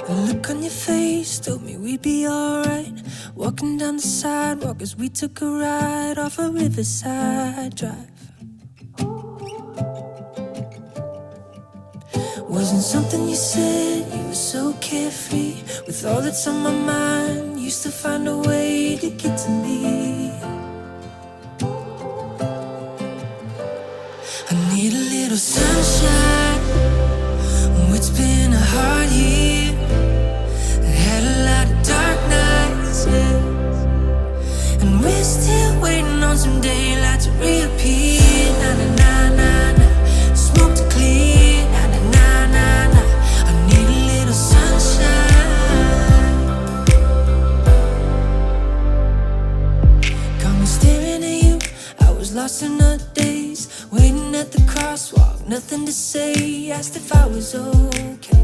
The look on your face told me we'd be alright. Walking down the sidewalk as we took a ride off a riverside drive. Wasn't something you said, you were so carefree. With all that's on my mind, used to find a way to get to me. I need a little sunshine. Oh, it's been a hard year. Had a lot of dark nights, yeah. And we're still waiting on some daylight to reappear. Na na na na na, smoke to clear. Na na na na na, I need a little sunshine. Got me staring at you. I was lost in a daze, waiting at the crosswalk, nothing to say. Asked if I was okay.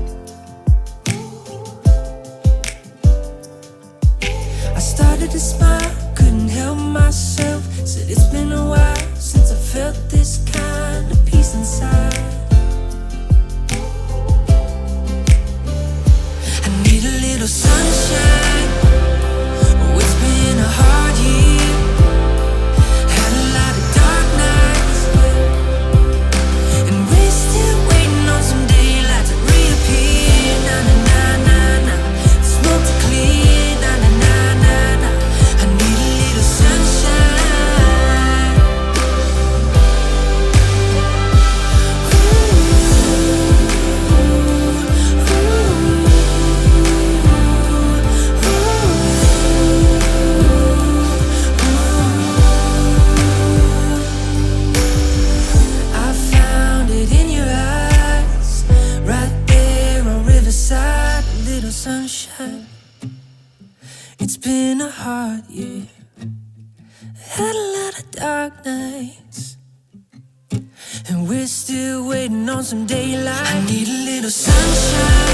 I started to smile, couldn't help myself. Said it's been a while since I felt this kind of peace inside. I need a little sunshine. Oh, it's been a hard year. Had a lot of dark nights, yeah. And we're still waiting on some daylight to reappear. Na na na na na, smoke to clear. Na na na na na, I need a little sunshine. I found it in your eyes, right there on Riverside, a little sunshine. It's been a hard year, had a lot of dark nights, and we're still waiting on some daylight. I need a little sunshine.